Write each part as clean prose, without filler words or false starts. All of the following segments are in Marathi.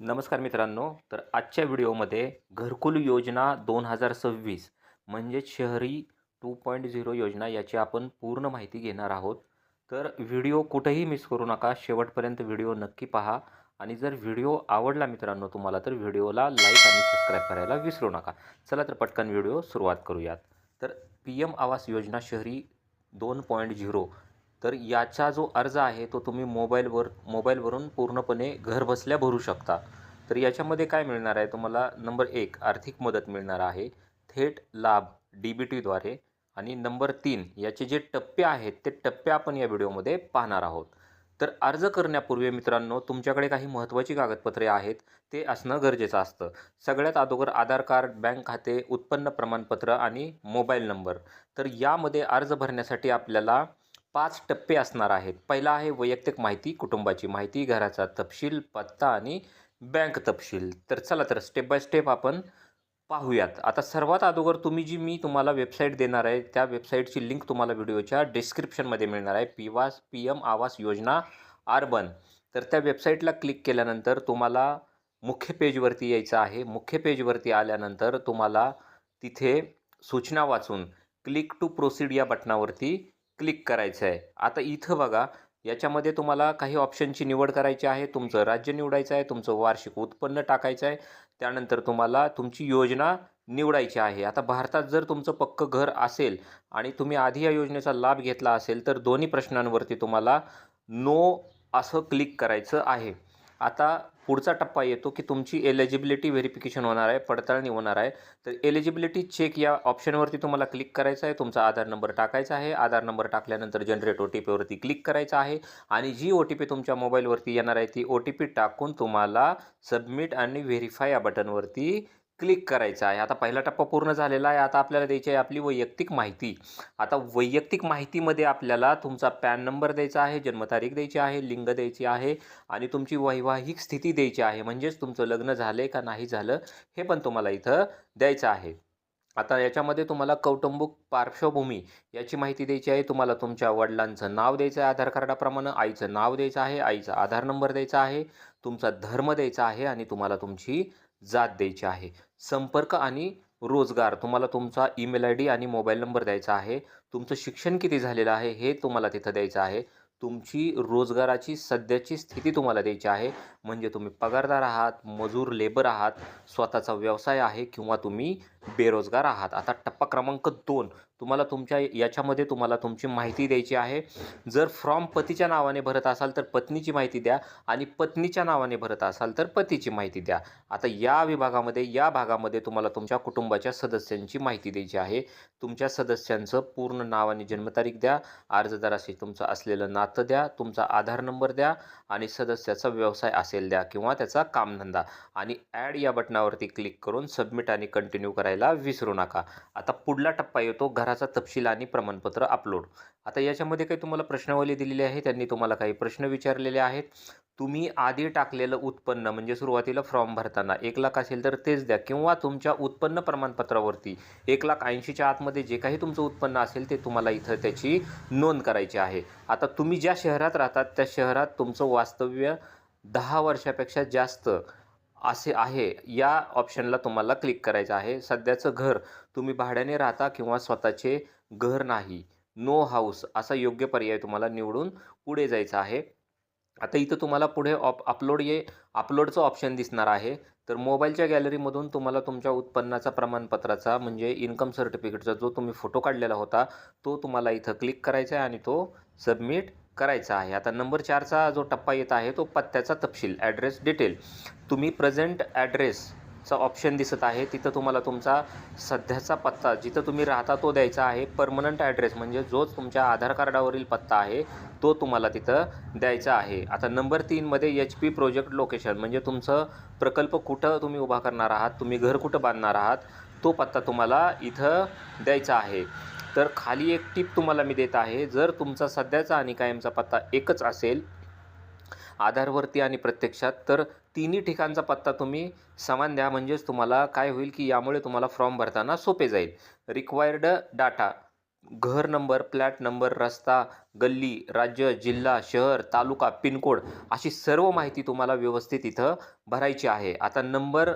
नमस्कार मित्रांनो. तर आजच्या व्हिडिओमध्ये घरकुल योजना 2026 म्हणजेच शहरी 2.0 योजना याची आपण पूर्ण माहिती घेणार आहोत. तर व्हिडिओ कुठेही मिस करू नका. शेवटपर्यंत व्हिडिओ नक्की पहा आणि जर व्हिडिओ आवडला मित्रांनो तुम्हाला तर व्हिडिओला लाईक आणि सबस्क्राईब करायला विसरू नका. चला तर पटकन व्हिडिओ सुरुवात करूयात. तर PM आवास योजना शहरी 2.0 तर याचा जो अर्ज आहे तो तुम्ही मोबाईलवरून पूर्णपणे घरबसल्या भरू शकता. तर याच्यामध्ये काय मिळणार आहे तुम्हाला? नंबर 1 आर्थिक मदत मिळणार आहे, थेट लाभ DBTद्वारे. आणि नंबर 3 याचे जे टप्पे आहेत ते टप्पे आपण या व्हिडिओमध्ये पाहणार आहोत. तर अर्ज करण्यापूर्वी मित्रांनो तुमच्याकडे काही महत्त्वाची कागदपत्रे आहेत ते असणं गरजेचं असतं. सगळ्यात अगोदर आधार कार्ड, बँक खाते, उत्पन्न प्रमाणपत्र आणि मोबाईल नंबर. तर यामध्ये अर्ज भरण्यासाठी आपल्याला 5 टप्पे असणार आहेत. पहिला आहे वैयक्तिक माहिती, कुटुंबाची माहिती, घराचा तपशील, पत्ता आणि बँक तपशील. तर चला तर स्टेप बाय स्टेप आपण पाहूयात. आता सर्वात अगोदर मी तुम्हाला वेबसाईट देणार आहे त्या वेबसाईटची लिंक तुम्हाला व्हिडिओच्या डिस्क्रिप्शनमध्ये मिळणार आहे. PM Awas Yojana urban. तर त्या वेबसाईटला क्लिक केल्यानंतर तुम्हाला मुख्य पेजवरती यायचं आहे. मुख्य पेजवरती आल्यानंतर तुम्हाला तिथे सूचना वाचून क्लिक टू प्रोसीड या बटनावरती क्लिक करायचं आहे. आता इथं बघा याच्यामध्ये तुम्हाला काही ऑप्शनची निवड करायची आहे. तुमचं राज्य निवडायचं आहे, तुमचं वार्षिक उत्पन्न टाकायचं आहे, त्यानंतर तुम्हाला तुमची योजना निवडायची आहे. आता भारतात जर तुमचं पक्कं घर असेल आणि तुम्ही आधी या योजनेचा लाभ घेतला असेल तर दोन्ही प्रश्नांवरती तुम्हाला नो असं क्लिक करायचं आहे. आता पुढचा टप्पा येतो की तुमची एलिजिबिलिटी व्हेरिफिकेशन होणार आहे, पडताळणी होणार आहे. तर एलिजिबिलिटी चेक या ऑप्शनवरती तुम्हाला क्लिक करायचं आहे. तुमचा आधार नंबर टाकायचा आहे. आधार नंबर टाकल्यानंतर जनरेट OTPवरती क्लिक करायचं आहे आणि जी OTP तुमच्या मोबाईलवरती येणार आहे ती OTP टाकून तुम्हाला सबमिट आणि व्हेरीफाय या बटनवरती क्लिक करायचं आहे. आता पहिला टप्पा पूर्ण झालेला आहे. आता आपल्याला द्यायची आहे आपली वैयक्तिक माहिती. आता वैयक्तिक माहितीमध्ये आपल्याला तुमचा पॅन नंबर द्यायचा आहे, जन्मतारीख द्यायची आहे, लिंग द्यायची आहे आणि तुमची वैवाहिक स्थिती द्यायची आहे. म्हणजेच तुमचं लग्न झालं आहे का नाही झालं हे पण तुम्हाला इथं द्यायचं आहे. आता याच्यामध्ये तुम्हाला कौटुंबिक पार्श्वभूमी याची माहिती द्यायची आहे. तुम्हाला तुमच्या वडिलांचं नाव द्यायचं आहे आधार कार्डाप्रमाणे, आईचं नाव द्यायचं आहे, आईचा आधार नंबर द्यायचा आहे, तुमचा धर्म द्यायचा आहे आणि तुम्हाला तुमची जात द्यायची आहे. संपर्क आणि रोजगार तुम्हाला तुमचा ईमेल ID आणि मोबाईल नंबर द्यायचा आहे. तुमचं शिक्षण किती झालेलं आहे हे तुम्हाला तिथं द्यायचं आहे. तुमची रोजगाराची सध्याची स्थिती तुम्हाला द्यायची आहे. म्हणजे तुम्ही पगारदार आहात, मजूर लेबर आहात, स्वतःचा व्यवसाय आहे किंवा तुम्ही बेरोजगार आहात. आता टप्पा क्रमांक 2 तुम्हाला याच्यामध्ये तुम्हाला तुमची माहिती द्यायची आहे. जर फॉर्म पतीच्या नावाने भरत असाल तर पत्नीची माहिती द्या आणि पत्नीच्या नावाने भरत असाल तर पतीची माहिती द्या. आता या भागामध्ये तुम्हाला तुमच्या कुटुंबाच्या सदस्यांची माहिती द्यायची आहे. तुमच्या सदस्यांचं पूर्ण नाव आणि जन्मतारीख द्या, अर्जदाराशी तुमचं असलेलं नातं द्या, तुमचा आधार नंबर द्या आणि सदस्याचा व्यवसाय असेल द्या किंवा त्याचा कामधंदा आणि ॲड या बटनावरती क्लिक करून सबमिट आणि कंटिन्यू करायला विसरू नका. आता पुढला टप्पा येतो घराचा तपशील आणि प्रमाणपत्र अपलोड. आता याच्यामध्ये काही तुम्हाला प्रश्नावली दिलेली आहे. त्यांनी तुम्हाला काही प्रश्न विचारलेले आहेत. तुम्ही आधी टाकलेलं उत्पन्न म्हणजे सुरुवातीला फॉर्म भरताना 1,00,000 असेल तर तेच द्या किंवा तुमच्या उत्पन्न प्रमाणपत्रावरती 1,80,000च्या आतमध्ये जे काही तुमचं उत्पन्न असेल ते तुम्हाला इथं त्याची नोंद करायची आहे. आता तुम्ही ज्या शहरात राहतात त्या शहरात तुमचं वास्तव्य 10 वर्षापेक्षा जास्त असे आहे या ऑप्शनला तुम्हाला क्लिक करायचं आहे. सध्याचं घर तुम्ही भाड्याने राहता किंवा स्वतःचे घर नाही, नो हाऊस असा योग्य पर्याय तुम्हाला निवडून पुढे जायचं आहे. आता इथं तुम्हाला पुढे अपलोडचं ऑप्शन दिसणार आहे. तर मोबाईलच्या गॅलरीमधून तुम्हाला तुमच्या उत्पन्नाचा प्रमाणपत्राचा म्हणजे इन्कम सर्टिफिकेटचा जो तुम्ही फोटो काढलेला होता तो तुम्हाला इथं क्लिक करायचा आहे आणि तो सबमिट करायचा आहे. आता नंबर 4चा जो टप्पा येत आहे तो पत्त्याचा तपशील ॲड्रेस डिटेल. तुम्ही प्रेझेंट ॲड्रेसचा ऑप्शन दिसत आहे. तिथं तुम्हाला तुमचा सध्याचा पत्ता जिथं तुम्ही राहता तो द्यायचा आहे. पर्मनंट ॲड्रेस म्हणजे जोच तुमच्या आधार कार्डावरील पत्ता आहे तो तुम्हाला तिथं द्यायचा आहे. आता नंबर 3मध्ये HP प्रोजेक्ट लोकेशन म्हणजे तुमचं प्रकल्प कुठं तुम्ही उभा करणार आहात, तुम्ही घर कुठं बांधणार आहात तो पत्ता तुम्हाला इथं द्यायचा आहे. तर खाली एक टिप तुम्हाला मी देत आहे. जर तुमचा सध्याचा आणि कायमचा पत्ता एकच असेल आधारवरती आणि प्रत्यक्षात तर तिन्ही ठिकाणचा पत्ता तुम्ही समान द्या. म्हणजेच तुम्हाला काय होईल की यामुळे तुम्हाला फॉर्म भरताना सोपे जाईल. रिक्वायर्ड डाटा घर नंबर, फ्लॅट नंबर, रस्ता, गल्ली, राज्य, जिल्हा, शहर, तालुका, पिनकोड अशी सर्व माहिती तुम्हाला व्यवस्थित इथं भरायची आहे. आता नंबर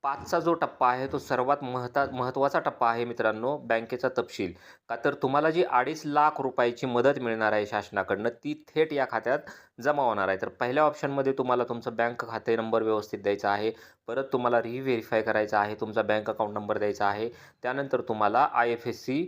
5चा जो टप्पा आहे तो सर्वात महत्त्वाचा टप्पा आहे मित्रांनो, बँकेचा तपशील. का तर तुम्हाला जी 2.5 लाख रुपयाची मदत मिळणार आहे शासनाकडनं, ती थेट या खात्यात जमा होणार आहे. तर पहिल्या ऑप्शनमध्ये तुम्हाला तुमचा बँक खाते नंबर व्यवस्थित द्यायचा आहे. परत तुम्हाला रिव्हेरिफाय करायचं आहे, तुमचा बँक अकाउंट नंबर द्यायचा आहे. त्यानंतर तुम्हाला IFSC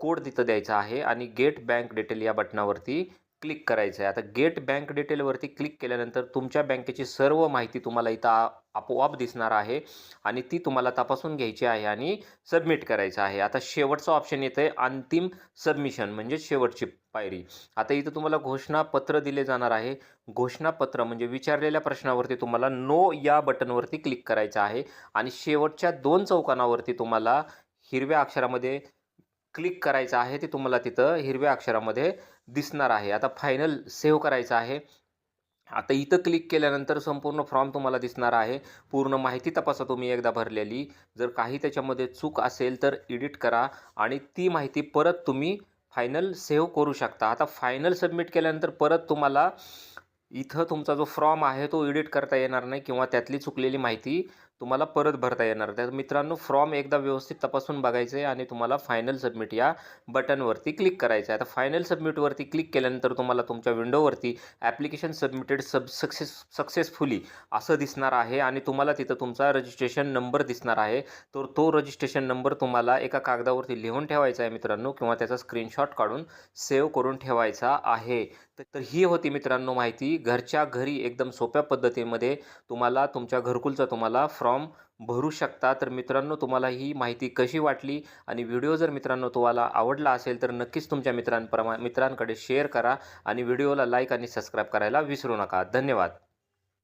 कोड तिथं द्यायचा आहे आणि गेट बँक डिटेल या बटनावरती क्लिक करायचं आहे. आता गेट बँक डिटेलवरती क्लिक केल्यानंतर तुमच्या बँकेची सर्व माहिती तुम्हाला इथं आपोआप दिसणार आहे आणि ती तुम्हाला तपासून घ्यायची आहे आणि सबमिट करायचं आहे. आता शेवटचं ऑप्शन येतं आहे अंतिम सबमिशन म्हणजे शेवटची पायरी. आता इथं तुम्हाला घोषणापत्र दिले जाणार आहे. घोषणापत्र म्हणजे विचारलेल्या प्रश्नावरती तुम्हाला नो या बटनवरती क्लिक करायचं आहे आणि शेवटच्या 2 चौकोनावरती तुम्हाला हिरव्या अक्षरामध्ये क्लिक करायचं आहे. ते तुम्हाला तिथं हिरव्या अक्षरामध्ये दिसणार आहे. आता फायनल सेव्ह करायचं आहे. आता इथं क्लिक केल्यानंतर संपूर्ण फॉर्म तुम्हाला दिसणार आहे. पूर्ण माहिती तपासा तुम्ही एकदा भरलेली. जर काही त्याच्यामध्ये चूक असेल तर एडिट करा आणि ती माहिती परत तुम्ही फायनल सेव्ह करू शकता. आता फायनल सबमिट केल्यानंतर परत तुम्हाला इथं तुमचा जो फॉर्म आहे तो एडिट करता येणार नाही किंवा त्यातली चुकलेली माहिती तुम्हाला परत भरता येणार. तर मित्रांनो फॉर्म एकदा व्यवस्थित तपासून बघायचं आहे आणि तुम्हाला फायनल सबमिट या बटनवरती क्लिक करायचं आहे. आता फायनल सबमिटवरती क्लिक केल्यानंतर तुम्हाला तुमच्या विंडोवरती ॲप्लिकेशन सबमिटेड सक्सेसफुली असं दिसणार आहे आणि तुम्हाला तिथं तुमचा रजिस्ट्रेशन नंबर दिसणार आहे. तर तो रजिस्ट्रेशन नंबर तुम्हाला एका कागदावरती लिहून ठेवायचा आहे मित्रांनो किंवा त्याचा स्क्रीनशॉट काढून सेव्ह करून ठेवायचा आहे. तर ही होती मित्रांनो माहिती. घरच्या घरी एकदम सोप्या पद्धतीमध्ये तुम्हाला तुमच्या घरकुलचा तुम्हाला फॉर्म भरू शकता. तर मित्रांनो तुम्हाला ही माहिती कशी वाटली आणि व्हिडिओ जर मित्रांनो तुम्हाला आवडला असेल तर नक्कीच तुमच्या मित्रांकडे शेअर करा आणि व्हिडिओला लाईक आणि सबस्क्राईब करायला विसरू नका. धन्यवाद.